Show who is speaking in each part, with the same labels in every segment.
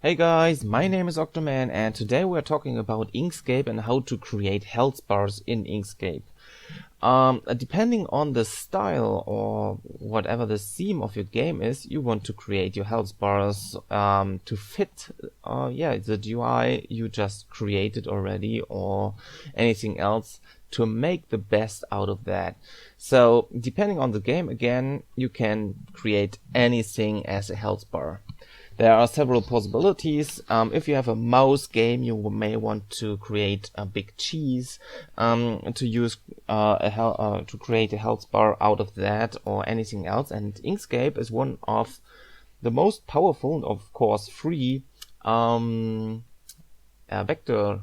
Speaker 1: Hey guys, my name is Octoman and today we're talking about Inkscape and how to create Healthbars in Inkscape. Depending on the style or whatever the theme of your game is, you want to create your Healthbars to fit the UI you just created already or anything else to make the best out of that. So depending on the game, again, you can create anything as a Healthbar. There are several possibilities. If you have a mouse game, you may want to create a big cheese to use to create a health bar out of that or anything else. And Inkscape is one of the most powerful, of course, free vector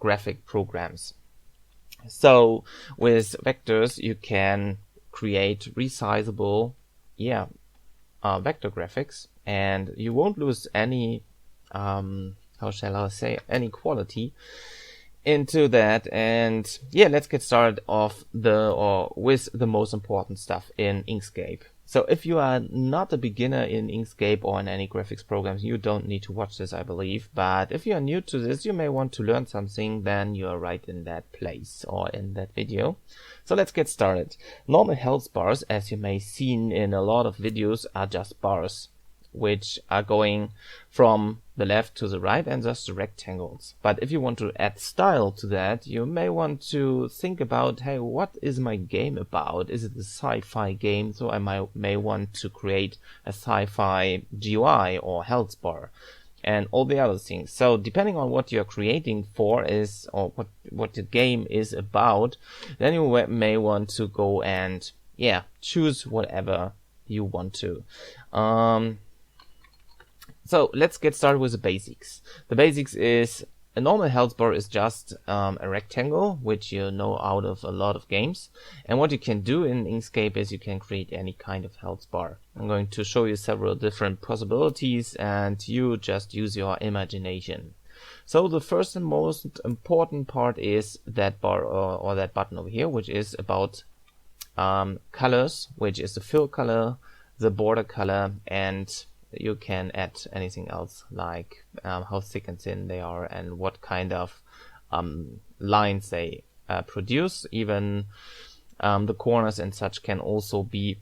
Speaker 1: graphic programs. So with vectors, you can create resizable, vector graphics. And you won't lose any, any quality into that. And yeah, let's get started with the most important stuff in Inkscape. So if you are not a beginner in Inkscape or in any graphics programs, you don't need to watch this, I believe. But if you are new to this, you may want to learn something, then you are right in that place or in that video. So let's get started. Normal health bars, as you may seen in a lot of videos, are just bars which are going from the left to the right and just rectangles. But if you want to add style to that, you may want to think about, hey, what is my game about? Is it a sci-fi game? So I may want to create a sci-fi GUI or health bar and all the other things. So depending on what you're creating for is, or what the game is about, then you may want to go and choose whatever you want to. So let's get started with the basics. The basics is a normal health bar is just a rectangle, which you know out of a lot of games. And what you can do in Inkscape is you can create any kind of health bar. I'm going to show you several different possibilities and you just use your imagination. So the first and most important part is that bar or that button over here, which is about colors, which is the fill color, the border color, and you can add anything else like how thick and thin they are and what kind of lines they produce. Even the corners and such can also be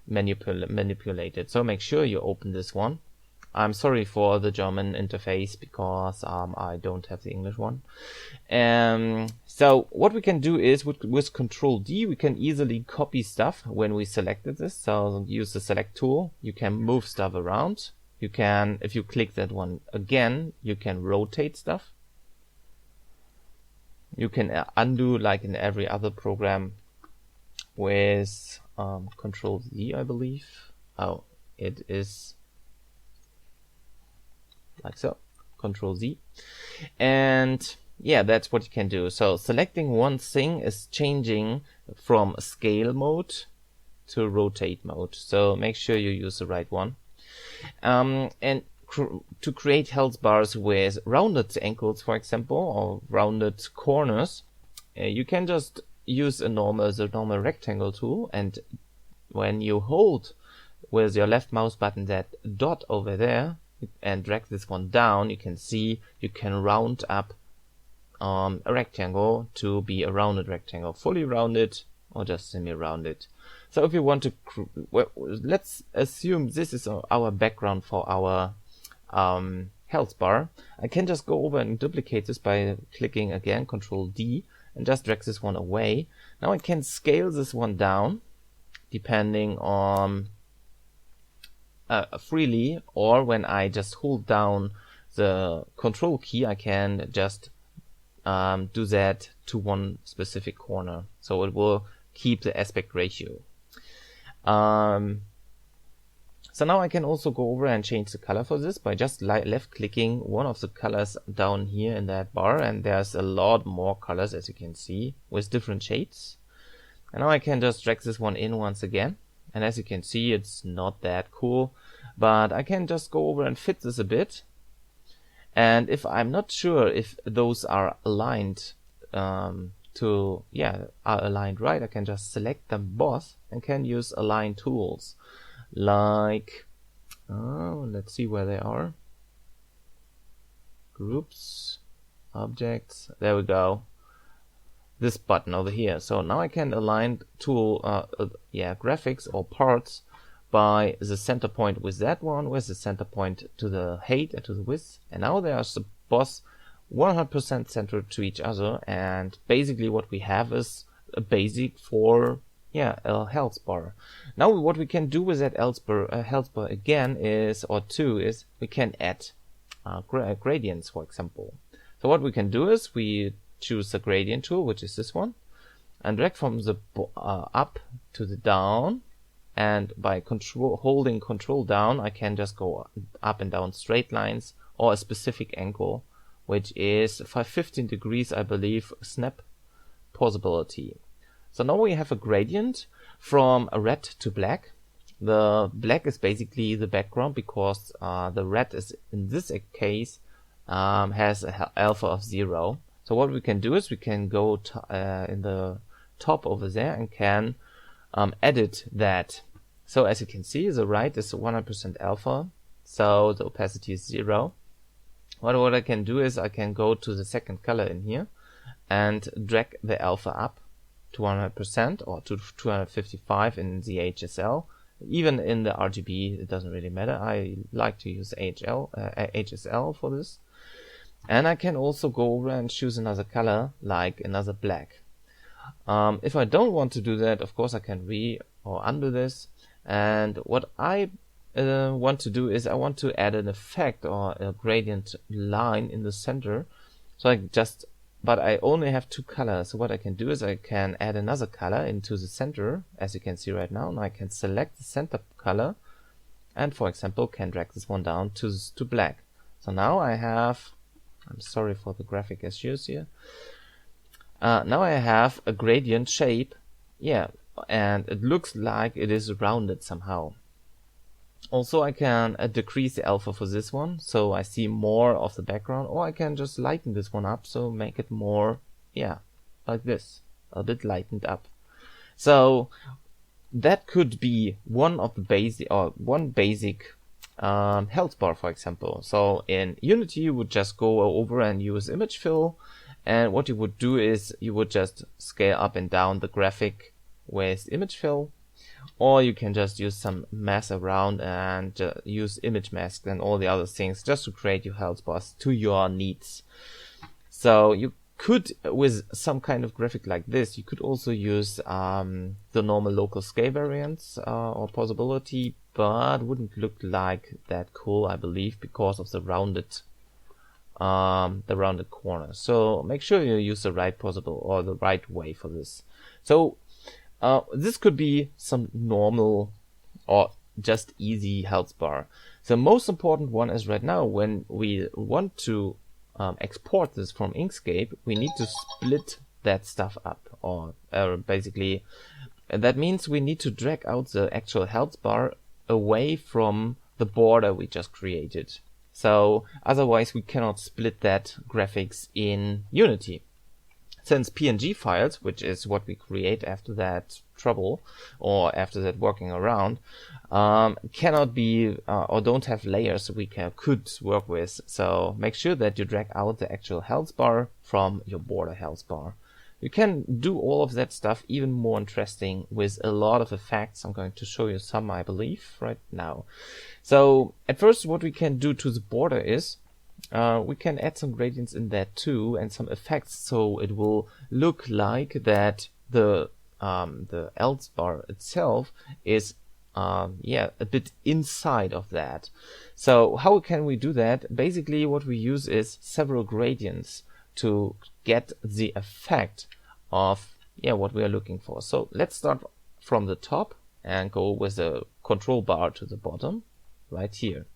Speaker 1: manipulated. So make sure you open this one. I'm sorry for the German interface because I don't have the English one. So what we can do is with Control D, we can easily copy stuff when we selected this. So use the select tool. You can move stuff around. You can, if you click that one again, you can rotate stuff. You can undo like in every other program with Control Z, I believe. Oh, it is like so, Control Z. And yeah, that's what you can do. So selecting one thing is changing from scale mode to rotate mode. So make sure you use the right one. And to create health bars with rounded angles, for example, or rounded corners, you can just use the normal rectangle tool. And when you hold with your left mouse button that dot over there, and drag this one down, you can see you can round up a rectangle to be a rounded rectangle, fully rounded or just semi-rounded. So if you want to, let's assume this is our background for our health bar. I can just go over and duplicate this by clicking again Control D and just drag this one away. Now I can scale this one down depending on freely, or when I just hold down the Control key, I can just do that to one specific corner. So it will keep the aspect ratio. So now I can also go over and change the color for this by just left clicking one of the colors down here in that bar, and there's a lot more colors, as you can see, with different shades. And now I can just drag this one in once again. And as you can see, it's not that cool, but I can just go over and fit this a bit. And if I'm not sure if those are aligned are aligned right, I can just select them both and can use align tools like, let's see where they are. groups, objects, there we go, this button over here. So now I can align tool graphics or parts by the center point with that one, with the center point to the height and to the width, and now they are both 100% centered to each other. And basically what we have is a basic for a health bar. Now what we can do with that health bar again is, we can add gradients, for example. So what we can do is we choose the gradient tool, which is this one, and drag from the up to the down, and by holding control down I can just go up and down straight lines or a specific angle, which is 15 degrees, I believe, snap possibility. So now we have a gradient from a red to black. The black is basically the background because the red is, in this case, has a alpha of 0. So what we can do is we can go in the top over there and can edit that. So as you can see, the right is 100% alpha, so the opacity is 0. What I can do is I can go to the second color in here and drag the alpha up to 100% or to 255 in the HSL. Even in the RGB, it doesn't really matter. I like to use HSL for this. And I can also go over and choose another color, like another black. If I don't want to do that, of course I can undo this. And what I want to do is I want to add an effect or a gradient line in the center. So but I only have 2 colors. So what I can do is I can add another color into the center, as you can see right now, and I can select the center color and, for example, can drag this one down to black. So now I have, I'm sorry for the graphic issues here. Now I have a gradient shape, and it looks like it is rounded somehow. Also, I can decrease the alpha for this one, so I see more of the background, or I can just lighten this one up, so make it more, like this, a bit lightened up. So that could be one basic health bar, for example. So in Unity, you would just go over and use image fill, and what you would do is you would just scale up and down the graphic with image fill. Or you can just use some mask around and use image mask and all the other things just to create your health bars to your needs. So you could, with some kind of graphic like this, you could also use the normal local scale variants or possibility, but wouldn't look like that cool, I believe, because of the rounded corner. So make sure you use the right the right way for this. So this could be some normal or just easy health bar. The most important one is right now when we want to export this from Inkscape, we need to split that stuff up, or basically that means we need to drag out the actual health bar away from the border we just created. So otherwise we cannot split that graphics in Unity. Since PNG files, which is what we create after that trouble or after that working around, cannot be or don't have layers we could work with. So make sure that you drag out the actual health bar from your border health bar. You can do all of that stuff even more interesting with a lot of effects. I'm going to show you some, I believe, right now. So at first what we can do to the border is we can add some gradients in that too and some effects, so it will look like that the health bar itself is a bit inside of that. So how can we do that? Basically what we use is several gradients to get the effect of what we are looking for. So let's start from the top and go with the control bar to the bottom right here.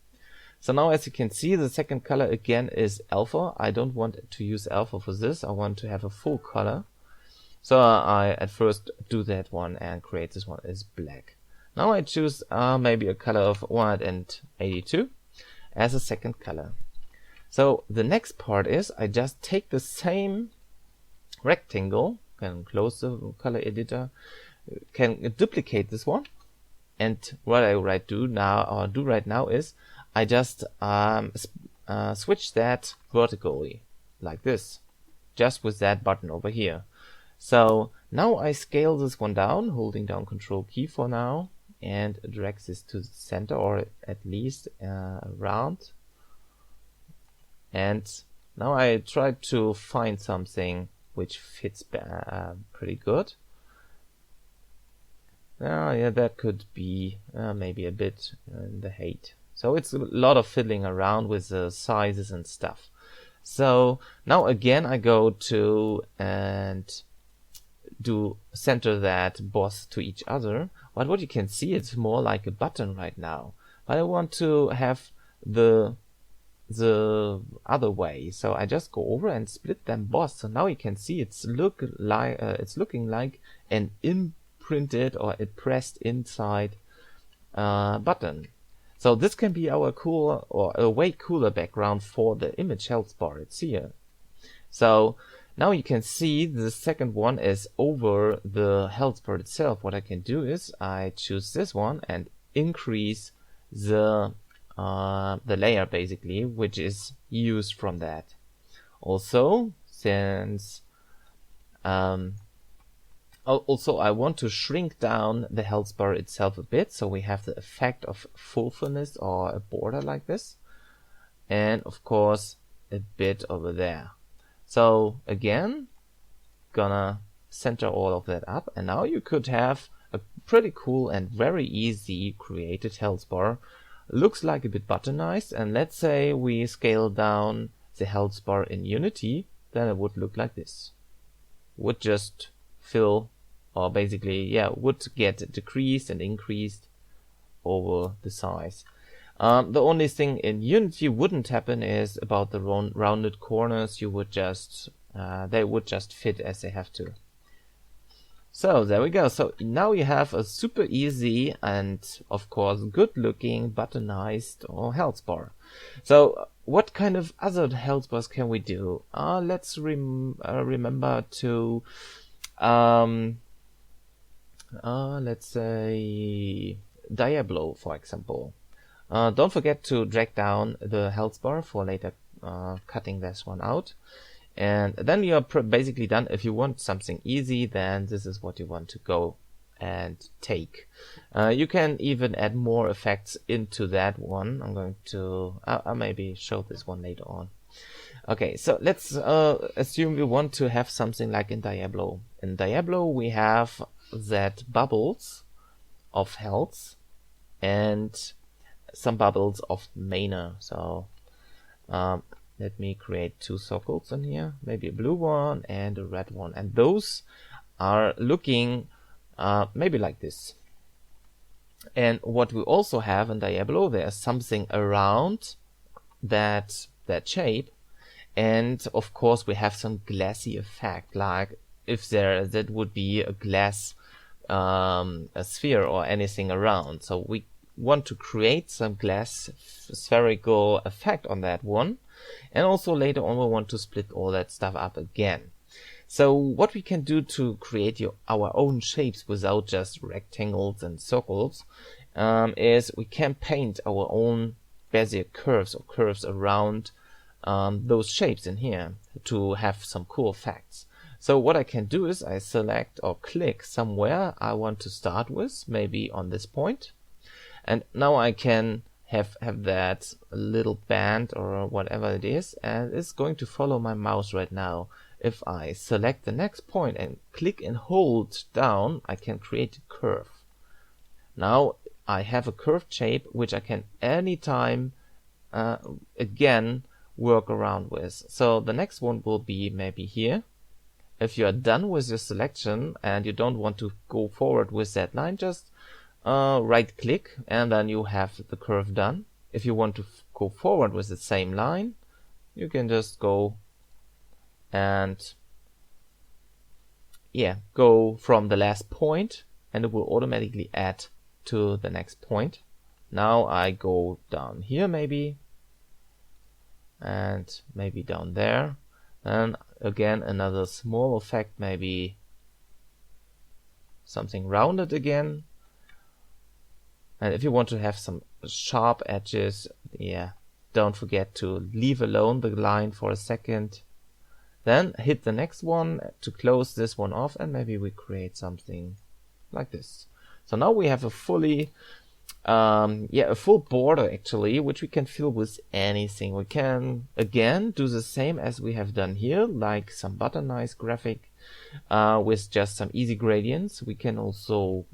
Speaker 1: So now as you can see, the second color again is alpha. I don't want to use alpha for this. I want to have a full color. So I at first do that one and create this one as black. Now I choose maybe a color of 182 as a second color. So the next part is I just take the same rectangle, can close the color editor, can duplicate this one, and what I do right now is I just switch that vertically, like this, just with that button over here. So now I scale this one down, holding down Control key for now, and drag this to the center, or at least around. And now I try to find something which fits pretty good. Yeah, that could be maybe a bit in the height. So it's a lot of fiddling around with the sizes and stuff. So now again I go to and do center that boss to each other. But what you can see, it's more like a button right now. But I want to have the other way, so I just go over and split them both. So now you can see it's looking like an imprinted or a pressed inside button. So this can be our cool or a way cooler background for the image health bar. It's here. So now you can see the second one is over the health bar itself. What I can do is I choose this one and increase the layer basically, which is used from that. Also, since also I want to shrink down the health bar itself a bit, so we have the effect of fullness or a border like this, and of course a bit over there. So again, gonna center all of that up, and now you could have a pretty cool and very easy created health bar. Looks like a bit buttonized, and let's say we scale down the health bar in Unity, then it would look like this. Would just fill, or basically, yeah, would get decreased and increased over the size. The only thing in Unity wouldn't happen is about the rounded corners. You would just, they would just fit as they have to. So there we go. So now you have a super easy and of course good looking buttonized or health bar. So what kind of other health bars can we do? Let's remember to let's say Diablo, for example. Don't forget to drag down the health bar for later cutting this one out. And then you're basically done. If you want something easy, then this is what you want to go and take. You can even add more effects into that one. I'm going to I'll maybe show this one later on. Okay, so let's assume we want to have something like in Diablo. In Diablo we have that bubbles of health and some bubbles of mana. So let me create two circles in here, maybe a blue one and a red one, and those are looking maybe like this. And what we also have in Diablo, there's something around that shape, and of course we have some glassy effect, like if that would be a glass a sphere or anything around. So we want to create some glass spherical effect on that one. And also later on we want to split all that stuff up again. So what we can do to create our own shapes without just rectangles and circles is we can paint our own Bezier curves or curves around those shapes in here to have some cool effects. So what I can do is I select or click somewhere I want to start with, maybe on this point. And now I can have that little band or whatever it is, and it's going to follow my mouse right now. If I select the next point and click and hold down, I can create a curve. Now I have a curved shape which I can anytime again work around with. So the next one will be maybe here. If you are done with your selection and you don't want to go forward with that line, just right click and then you have the curve done. If you want to go forward with the same line, you can just go and go from the last point and it will automatically add to the next point. Now I go down here maybe and maybe down there, and again another small effect, maybe something rounded again. And if you want to have some sharp edges, don't forget to leave alone the line for a second. Then hit the next one to close this one off, and maybe we create something like this. So now we have a fully a full border actually, which we can fill with anything. We can again do the same as we have done here, like some buttonized graphic with just some easy gradients. We can also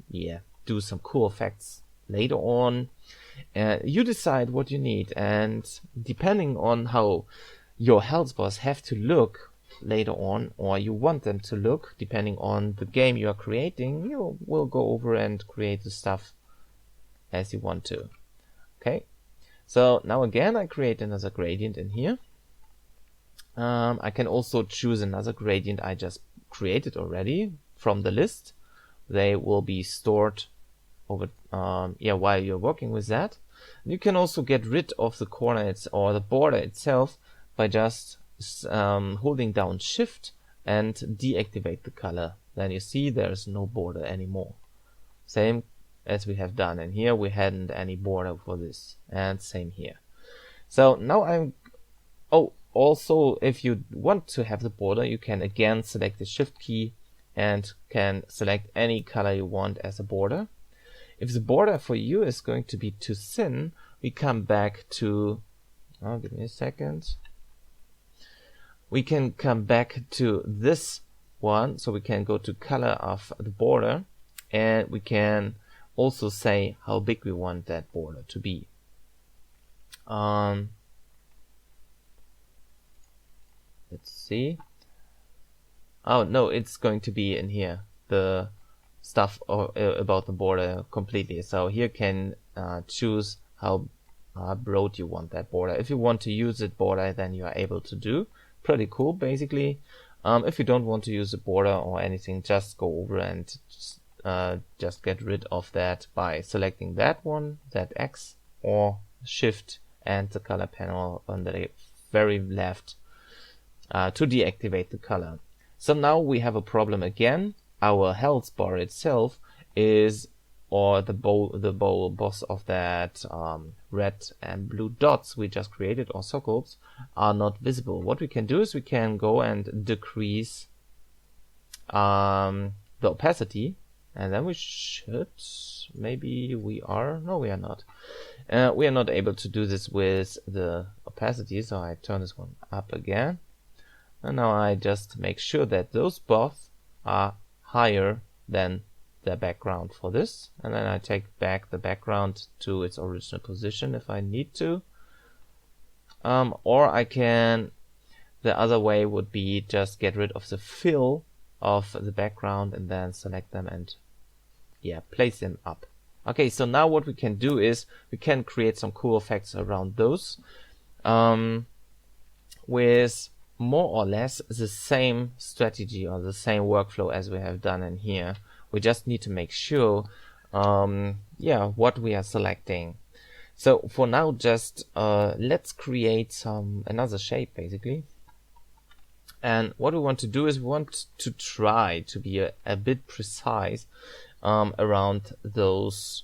Speaker 1: do some cool effects later on. You decide what you need, and depending on how your Healthbars have to look later on, or you want them to look, depending on the game you are creating, you will go over and create the stuff as you want to. Okay, so now again I create another gradient in here. I can also choose another gradient I just created already from the list. They will be stored over while you're working with that. You can also get rid of the corner or the border itself by just holding down Shift and deactivate the color. Then you see there's no border anymore. Same as we have done, and here we hadn't any border for this, and same here. So now also if you want to have the border, you can again select the Shift key and can select any color you want as a border. If the border for you is going to be too thin, we come back to, give me a second. We can come back to this one, so we can go to color of the border, and we can also say how big we want that border to be. Let's see. Oh no, it's going to be in here, the stuff about the border completely. So here can choose how broad you want that border. If you want to use that border, then you are able to do. Pretty cool, basically. If you don't want to use a border or anything, just go over and just get rid of that by selecting that one, that X, or Shift and the color panel on the very left to deactivate the color. So now we have a problem again. Our health bar itself is, or the boss of that red and blue dots we just created, or circles, are not visible. What we can do is we can go and decrease the opacity, and then we should, maybe we are, no we are not. We are not able to do this with the opacity, so I turn this one up again. And now I just make sure that those both are higher than the background for this, and then I take back the background to its original position if I need to. Or I can, the other way would be just get rid of the fill of the background and then select them and place them up. Okay, so now what we can do is we can create some cool effects around those with more or less the same strategy or the same workflow as we have done in here. We just need to make sure what we are selecting. So for now, just let's create another shape basically. And what we want to do is we want to try to be a bit precise around those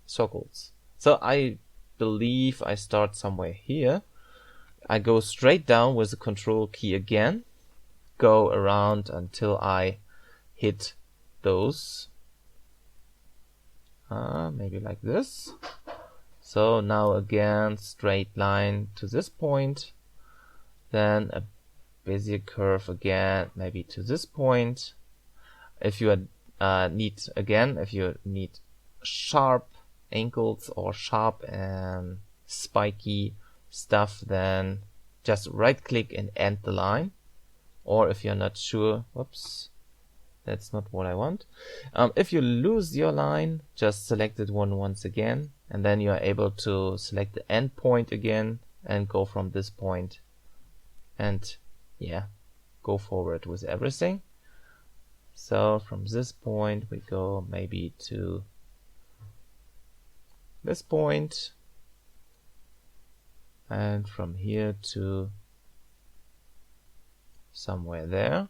Speaker 1: circles. So I believe I start somewhere here. I go straight down with the Control key again, go around until I hit those, maybe like this. So now again straight line to this point, then a Bezier curve again, maybe to this point. If you need sharp angles or sharp and spiky stuff, then just right click and end the line. Or if you're not sure, whoops, that's not what I want. If you lose your line, just select it once again, and then you are able to select the end point again and go from this point and go forward with everything. So from this point we go maybe to this point, and from here to somewhere there.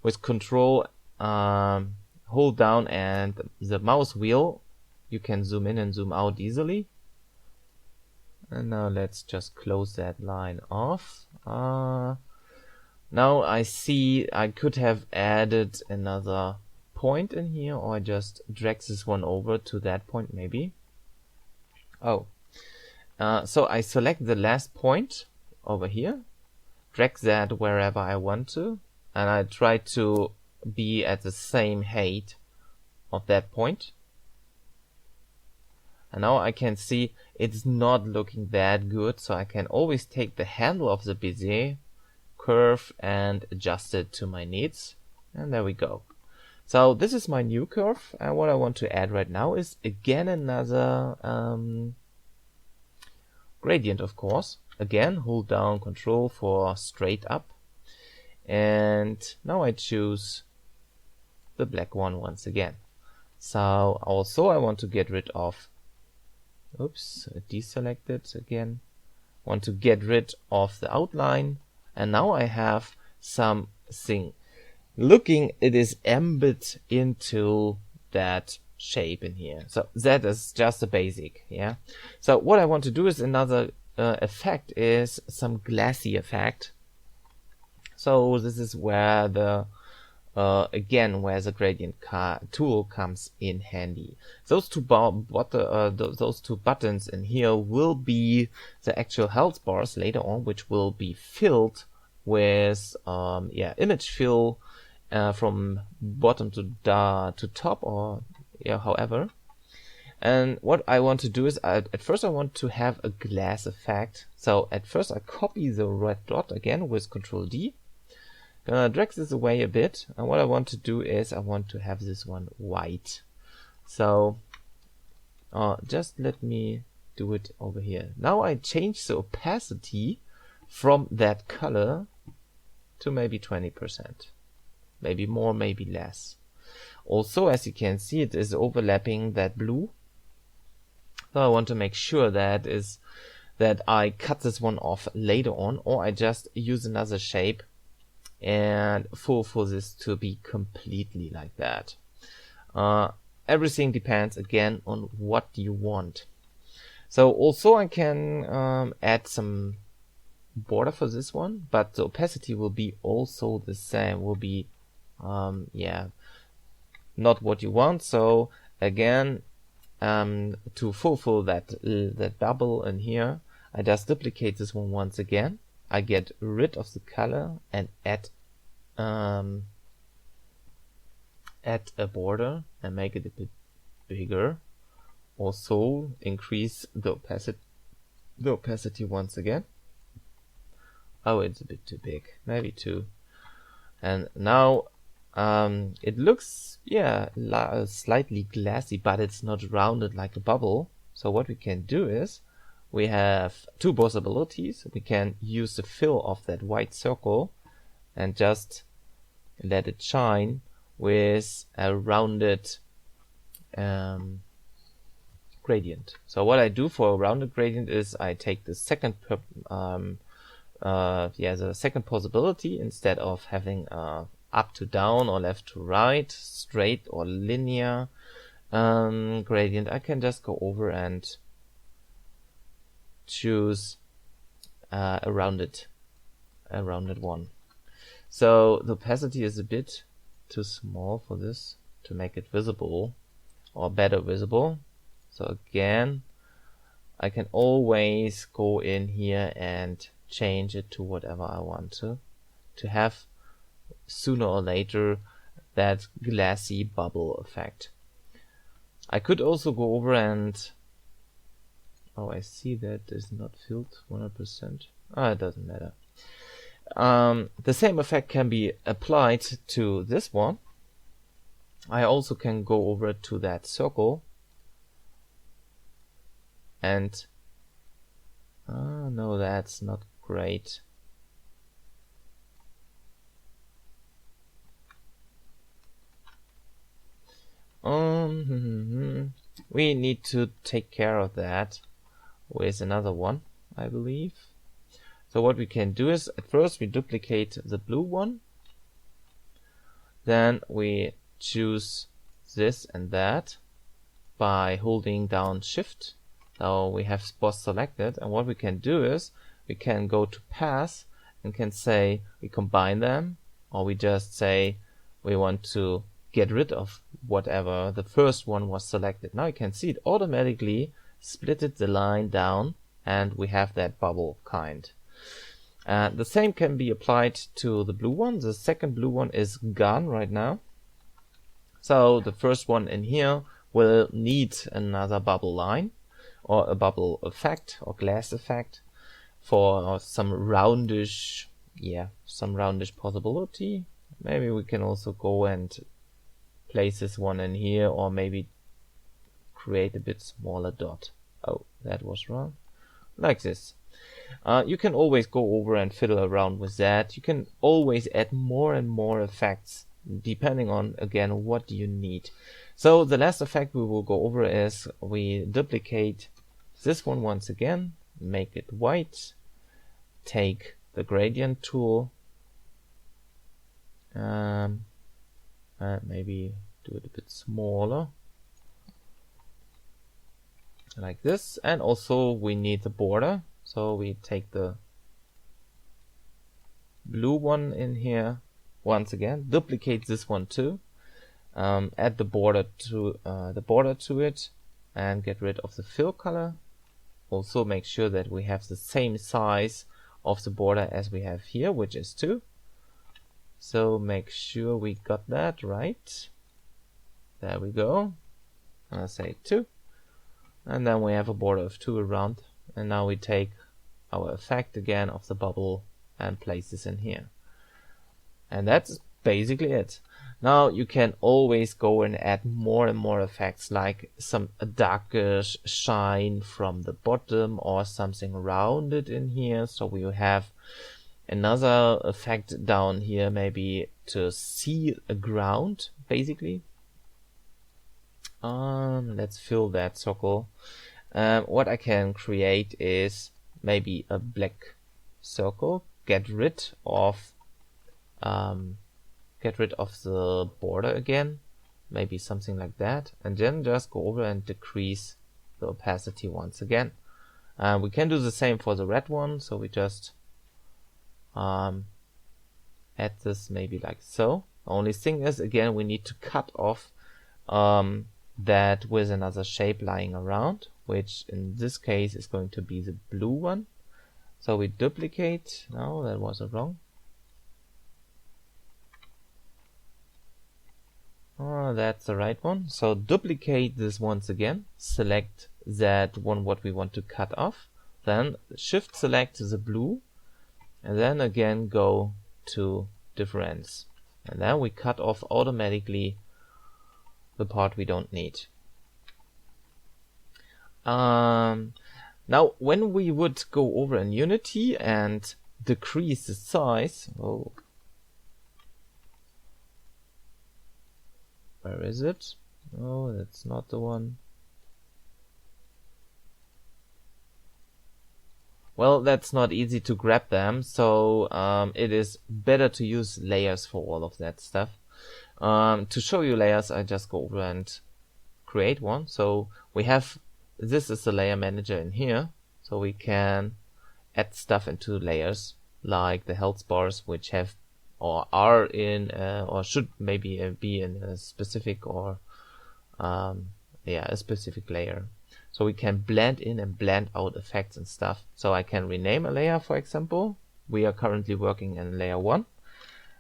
Speaker 1: With Control hold down and the mouse wheel you can zoom in and zoom out easily. And now let's just close that line off. Now I see I could have added another point in here, or I just drag this one over to that point maybe. Oh, so I select the last point over here, drag that wherever I want to, and I try to be at the same height of that point. And now I can see it's not looking that good, so I can always take the handle of the Bezier curve and adjust it to my needs. And there we go. So this is my new curve, and what I want to add right now is again another gradient, of course. Again, hold down Control for straight up, and now I choose the black one once again. So also I want to get rid of, oops, deselect it again. Want to get rid of the outline, and now I have something looking, it is embedded into that shape in here. So that is just a basic, yeah. So what I want to do is another effect is some glassy effect. So this is where the again where the gradient tool comes in handy. Those two those two buttons in here will be the actual health bars later on, which will be filled with image fill from bottom to top, or however. And what I want to do is at first I want to have a glass effect. So at first I copy the red dot again with Control D. Gonna drag this away a bit, and what I want to do is I want to have this one white. So just let me do it over here. Now I change the opacity from that color to maybe 20%. Maybe more, maybe less. Also, as you can see, it is overlapping that blue. So I want to make sure that I cut this one off later on, or I just use another shape and for this to be completely like that. Everything depends again on what you want. So also I can add some border for this one, but the opacity will be also the same, will be not what you want. So again, to fulfill that bubble in here, I just duplicate this one once again. I get rid of the color and add a border and make it a bit bigger. Also increase the opacity once again. Oh, it's a bit too big, maybe 2. And now it looks slightly glassy, but it's not rounded like a bubble. So what we can do is we have two possibilities. We can use the fill of that white circle and just let it shine with a rounded gradient. So what I do for a rounded gradient is I take the second the second possibility. Instead of having up to down or left to right, straight or linear gradient, I can just go over and choose a rounded one. So the opacity is a bit too small for this to make it visible or better visible. So again, I can always go in here and change it to whatever I want to have sooner or later that glassy bubble effect. I could also go over and I see that is not filled 100%. It doesn't matter. The same effect can be applied to this one. I also can go over to that circle and no, that's not great. We need to take care of that with another one, I believe. So what we can do is at first we duplicate the blue one, then we choose this and that, by holding down Shift. Now we have boss selected, and what we can do is we can go to path and can say we combine them, or we just say we want to get rid of whatever the first one was selected. Now you can see it automatically splitted the line down, and we have that bubble kind. The same can be applied to the blue one. The second blue one is gone right now. So the first one in here will need another bubble line or a bubble effect or glass effect for some roundish possibility. Maybe we can also go and place this one in here, or maybe create a bit smaller dot. Oh, that was wrong. Like this. You can always go over and fiddle around with that. You can always add more and more effects depending on, again, what you need. So the last effect we will go over is we duplicate this one once again, make it white, take the gradient tool, and maybe do it a bit smaller, like this. And also we need the border, so we take the blue one in here once again, duplicate this one too, add the border to it, and get rid of the fill color. Also make sure that we have the same size of the border as we have here, which is 2. So make sure we got that right. There we go. I'll say 2. And then we have a border of 2 around. And now we take our effect again of the bubble and place this in here. And that's basically it. Now you can always go and add more and more effects, like a darkish shine from the bottom or something rounded in here. So we have another effect down here, maybe to see a ground, basically. Let's fill that circle. What I can create is maybe a black circle, get rid of the border again, maybe something like that, and then just go over and decrease the opacity once again. We can do the same for the red one, so we just add this maybe like so. The only thing is, again, we need to cut off that with another shape lying around, which in this case is going to be the blue one. So we duplicate. No, that was wrong. Oh, that's the right one. So duplicate this once again, select that one what we want to cut off, then shift select the blue, and then again go to difference, and then we cut off automatically the part we don't need. Now when we would go over in Unity and decrease the size, where is it? Oh, that's not the one. Well, that's not easy to grab them, so it is better to use layers for all of that stuff. To show you layers, I just go over and create one. So we have, this is the layer manager in here, so we can add stuff into layers, like the health bars, which have or are in or should maybe be in a specific or a specific layer. So we can blend in and blend out effects and stuff. So I can rename a layer, for example. We are currently working in layer 1.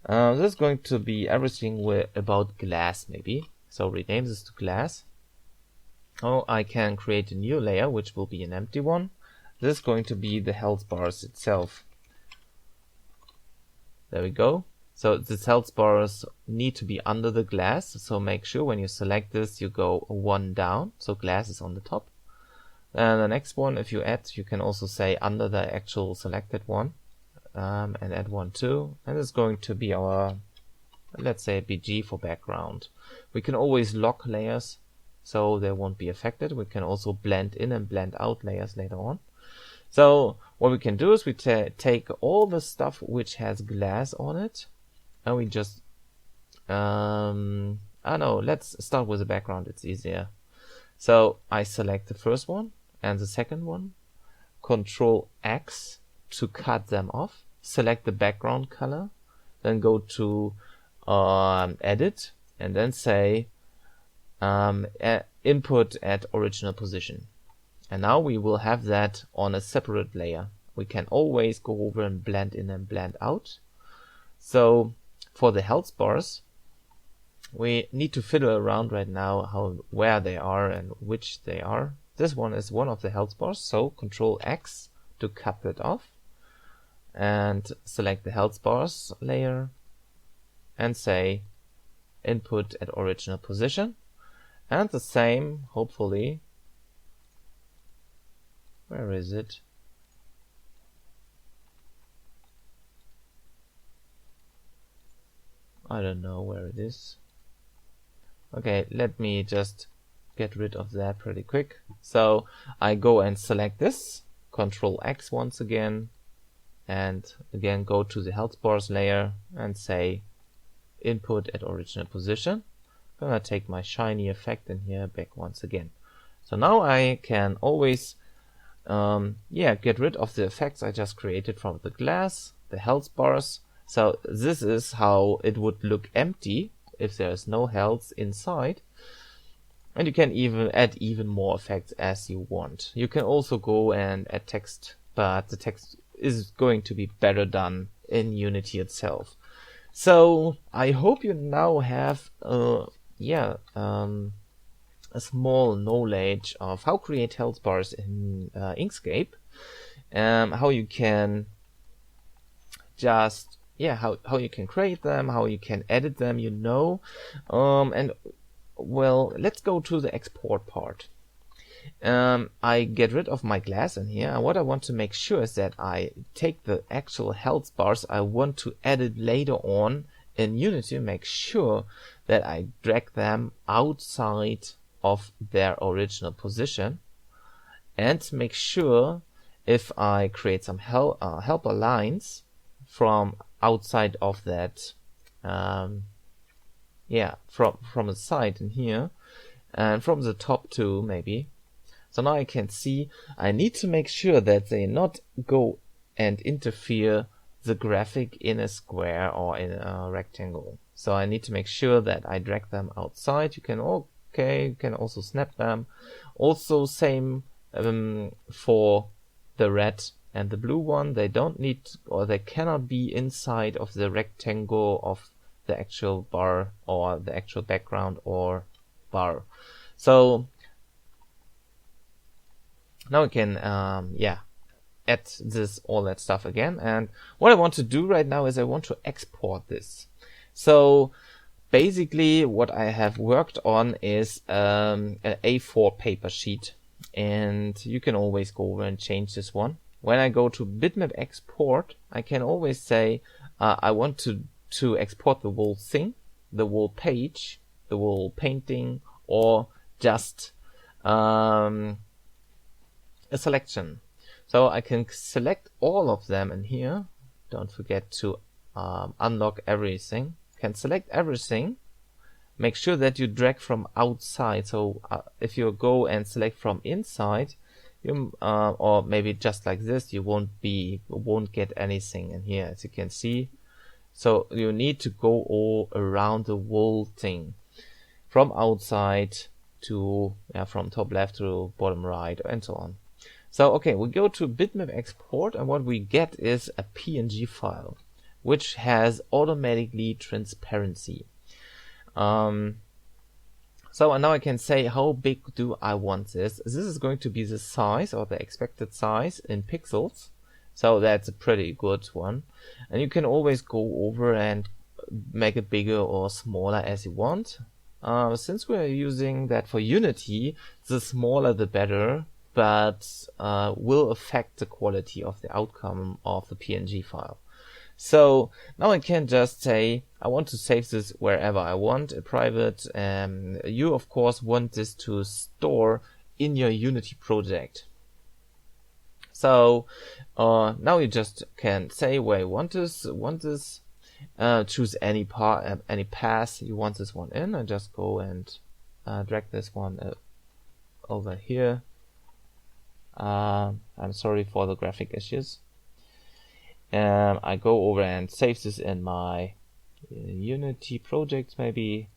Speaker 1: This is going to be everything about glass, maybe. So rename this to glass. Oh, I can create a new layer, which will be an empty one. This is going to be the health bars itself. There we go. So the health bars need to be under the glass. So make sure when you select this, you go 1 down. So glass is on the top. And the next one, if you add, you can also say under the actual selected one. And add 1 too. And it's going to be our, let's say, BG for background. We can always lock layers so they won't be affected. We can also blend in and blend out layers later on. So what we can do is we take all the stuff which has glass on it, and we just let's start with the background, it's easier. So I select the first one and the second one, Control X to cut them off, select the background color, then go to edit and then say input at original position. And now we will have that on a separate layer. We can always go over and blend in and blend out. So for the health bars, we need to fiddle around right now where they are and which they are. This one is one of the health bars, so Control X to cut that off and select the health bars layer and say input at original position. And the same, hopefully, where is it? I don't know where it is. Okay, let me just get rid of that pretty quick. So I go and select this, Control X once again, and again go to the health bars layer and say input at original position. I'm gonna take my shiny effect in here back once again. So now I can always get rid of the effects I just created from the glass, the health bars. So this is how it would look empty if there's no health inside. And you can even add even more effects as you want. You can also go and add text, but the text is going to be better done in Unity itself. So I hope you now have a small knowledge of how to create health bars in Inkscape, how you can just how you can create them, how you can edit them, and well, let's go to the export part. I get rid of my glass in here, and what I want to make sure is that I take the actual health bars I want to edit later on in Unity, make sure that I drag them outside of their original position, and make sure if I create some helper lines from outside of that from the side in here, and from the top too maybe. So now I can see I need to make sure that they not go and interfere the graphic in a square or in a rectangle. So I need to make sure that I drag them outside. You can also snap them. Also same for the red and the blue one. They don't need, or they cannot be inside of the rectangle of the actual bar or the actual background or bar. So now we can add all that stuff again. And what I want to do right now is I want to export this. So basically what I have worked on is an A4 paper sheet, and you can always go over and change this one. When I go to bitmap export, I can always say I want to export the whole thing, the whole page, the whole painting, or just a selection. So I can select all of them in here. Don't forget to unlock everything. Can select everything. Make sure that you drag from outside. So if you go and select from inside, or maybe just like this, you won't get anything in here, as you can see. So you need to go all around the whole thing, from outside to from top left to bottom right, and so on. So okay, we go to bitmap export, and what we get is a PNG file, which has automatically transparency. So now I can say how big do I want this. This is going to be the size, or the expected size in pixels. So that's a pretty good one. And you can always go over and make it bigger or smaller as you want. Since we're using that for Unity, the smaller the better, but will affect the quality of the outcome of the PNG file. So now I can just say I want to save this wherever I want, a private. You of course want this to store in your Unity project. So now you just can say where you want this. Choose any path you want this one in, and just go and drag this one over here. I'm sorry for the graphic issues. I go over and save this in my Unity project maybe,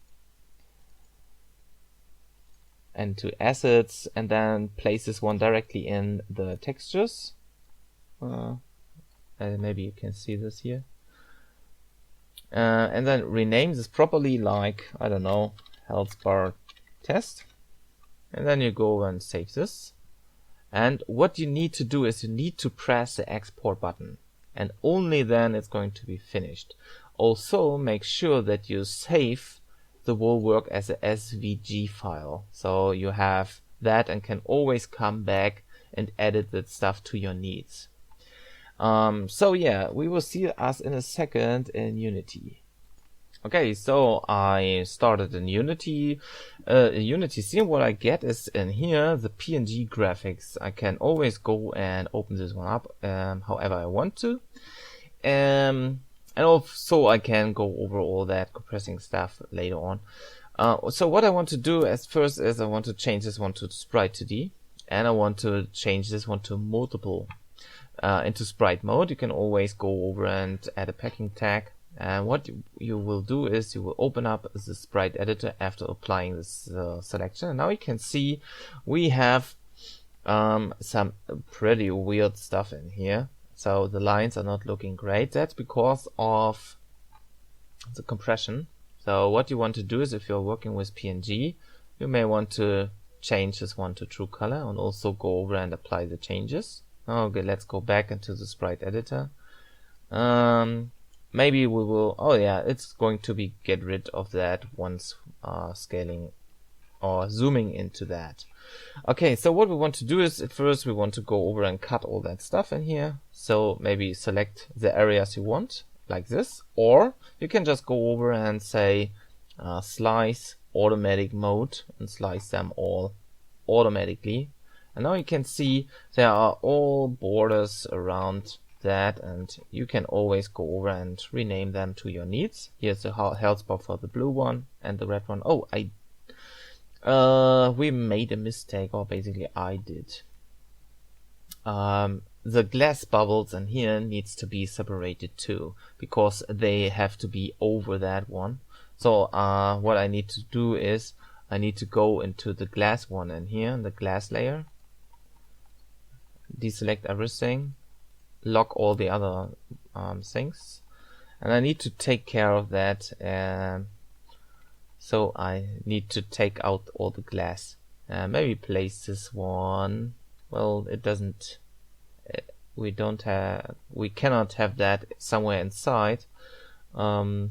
Speaker 1: and to assets, and then place this one directly in the textures. Maybe you can see this here. And then rename this properly, like, I don't know, Healthbar test. And then you go and save this. And what you need to do is you need to press the export button, and only then it's going to be finished. Also, make sure that you save the whole work as a SVG file, so you have that and can always come back and edit that stuff to your needs. So yeah, we will see us in a second in Unity. Okay, so I started in Unity. Unity scene, what I get is in here the PNG graphics. I can always go and open this one up however I want to. And also I can go over all that compressing stuff later on. So what I want to do as first is I want to change this one to Sprite 2D, and I want to change this one to multiple into sprite mode. You can always go over and add a packing tag. And what you will do is you will open up the sprite editor after applying this selection. And now you can see we have some pretty weird stuff in here. So the lines are not looking great. That's because of the compression. So what you want to do is, if you're working with PNG, you may want to change this one to true color and also go over and apply the changes. Okay, let's go back into the sprite editor. Maybe we will, oh yeah, it's going to be get rid of that once scaling or zooming into that. Okay, so what we want to do is at first we want to go over and cut all that stuff in here. So maybe select the areas you want, like this, or you can just go over and say slice automatic mode and slice them all automatically. And now you can see there are all borders around that, and you can always go over and rename them to your needs. Here's the health bar for the blue one and the red one. Oh, we made a mistake, or basically I did. The glass bubbles in here needs to be separated too, because they have to be over that one. So what I need to do is I need to go into the glass one in here, in the glass layer, deselect everything, lock all the other things, and I need to take care of that. So I need to take out all the glass. Maybe place this one. Well, it doesn't. We cannot have that somewhere inside. But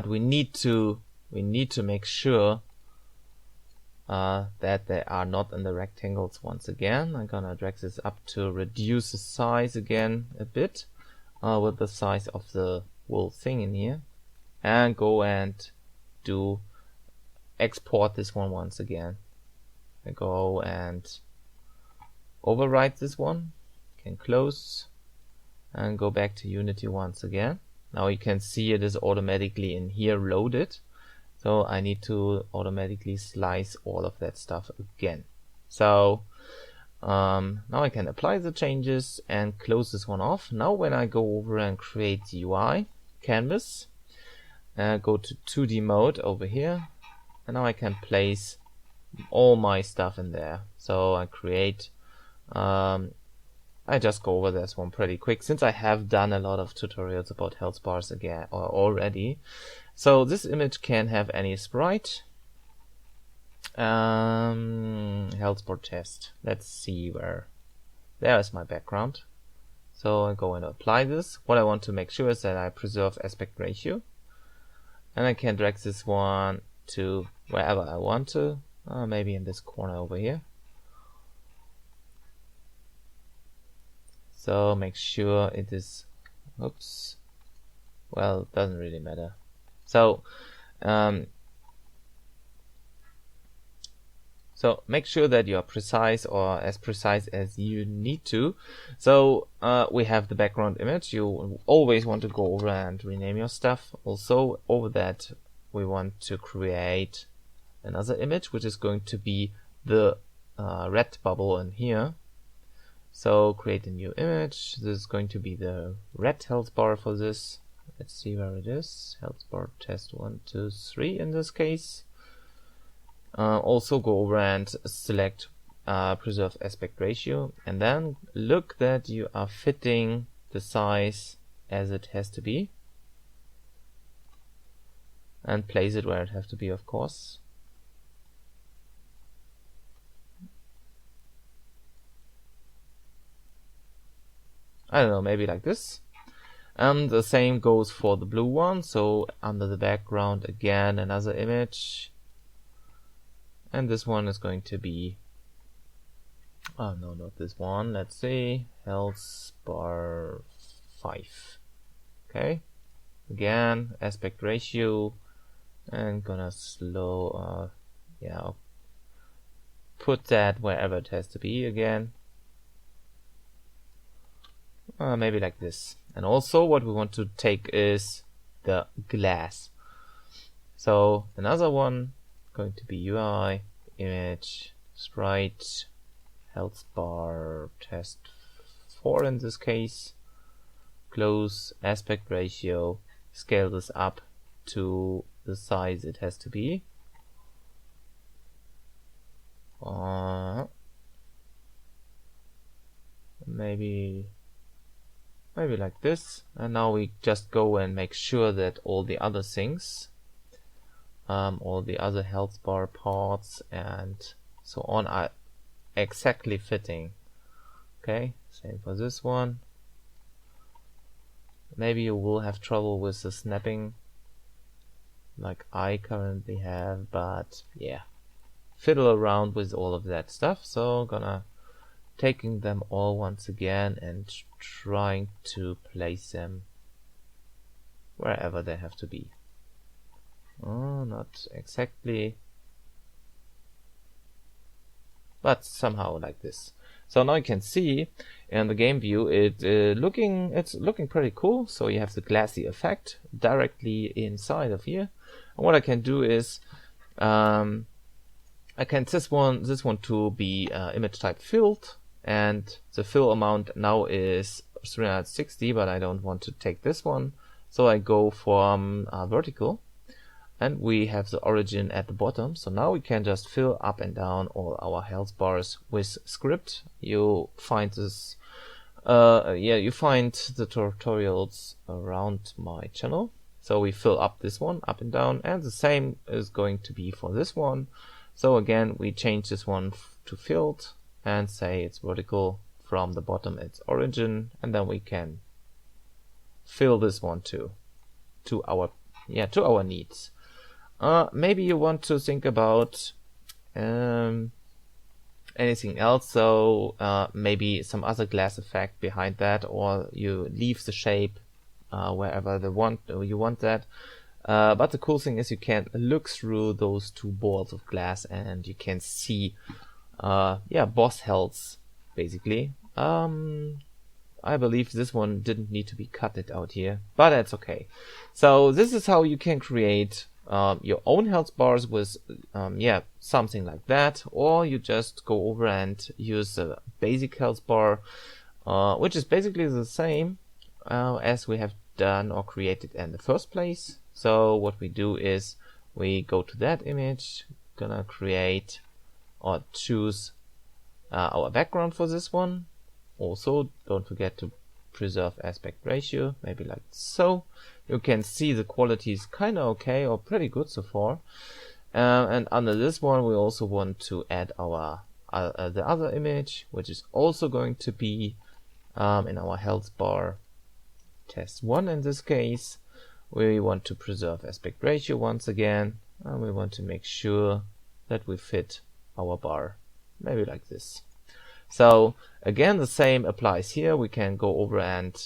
Speaker 1: we need to make sure that they are not in the rectangles once again. I'm gonna drag this up to reduce the size again a bit with the size of the whole thing in here, and go and do export this one once again. I go and overwrite this one, can close and go back to Unity once again. Now you can see it is automatically in here loaded. So I need to automatically slice all of that stuff again. So now I can apply the changes and close this one off. Now when I go over and create the UI, canvas, go to 2D mode over here, and now I can place all my stuff in there. So I create, I just go over this one pretty quick, since I have done a lot of tutorials about Healthbars again already. So this image can have any sprite. Healthbar test. Let's see where. There is my background. So I go and apply this. What I want to make sure is that I preserve aspect ratio, and I can drag this one to wherever I want to. Maybe in this corner over here. So make sure it is. Oops. Well, it doesn't really matter. So make sure that you are precise, or as precise as you need to. So we have the background image. You always want to go over and rename your stuff. Also over that we want to create another image, which is going to be the red bubble in here. So create a new image. This is going to be the red health bar for this. Let's see where it is. Health bar test 1, 2, 3 in this case. Also go over and select preserve aspect ratio, and then look that you are fitting the size as it has to be, and place it where it has to be, of course. I don't know, maybe like this. And the same goes for the blue one. So under the background again another image, and this one is going to be, oh no, not this one, let's see, health bar 5. Okay, again aspect ratio, and gonna slow put that wherever it has to be again. Maybe like this. And also what we want to take is the glass. So another one going to be UI, image, sprite, health bar test 4 in this case, close, aspect ratio, scale this up to the size it has to be. Maybe like this. And now we just go and make sure that all the other things, all the other health bar parts and so on are exactly fitting. Okay, same for this one. Maybe you will have trouble with the snapping like I currently have, but yeah, fiddle around with all of that stuff. So gonna taking them all once again and trying to place them wherever they have to be. Oh, not exactly, but somehow like this. So now you can see in the game view it's looking pretty cool. So you have the glassy effect directly inside of here. And what I can do is I can this one to be image type filled, and the fill amount now is 360, but I don't want to take this one, so I go from vertical, and we have the origin at the bottom. So now we can just fill up and down all our health bars with script. You find this you find the tutorials around my channel. So we fill up this one up and down, and the same is going to be for this one. So again, we change this one to filled and say it's vertical, from the bottom it's origin, and then we can fill this one too to our needs. Maybe you want to think about anything else, so maybe some other glass effect behind that, or you leave the shape wherever you want that. But the cool thing is you can look through those two balls of glass and you can see boss healths basically. I believe this one didn't need to be cutted out here, but that's okay. So this is how you can create your own health bars with something like that, or you just go over and use a basic health bar, which is basically the same as we have done or created in the first place. So what we do is we go to that image, gonna create or choose our background for this one. Also, don't forget to preserve aspect ratio, maybe like so. You can see the quality is kind of okay or pretty good so far. And under this one, we also want to add our the other image, which is also going to be in our health bar test 1 in this case. We want to preserve aspect ratio once again, and we want to make sure that we fit our bar, maybe like this. So again, the same applies here. We can go over and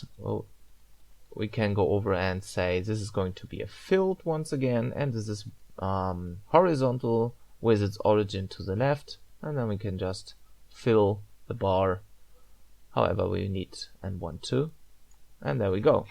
Speaker 1: say this is going to be a filled once again, and this is horizontal with its origin to the left, and then we can just fill the bar however we need and want to, and there we go.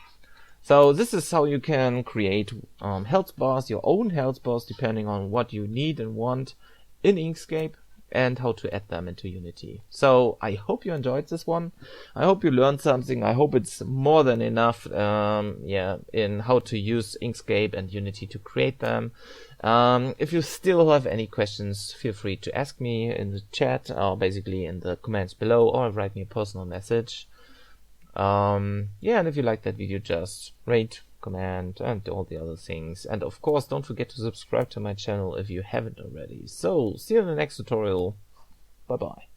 Speaker 1: So this is how you can create health bars, your own health bars, depending on what you need and want in Inkscape, and how to add them into Unity. So I hope you enjoyed this one. I hope you learned something. I hope it's more than enough in how to use Inkscape and Unity to create them. If you still have any questions, feel free to ask me in the chat, or basically in the comments below, or write me a personal message. And if you like that video, just rate, comment, and all the other things. And of course, don't forget to subscribe to my channel if you haven't already. So, see you in the next tutorial. Bye bye.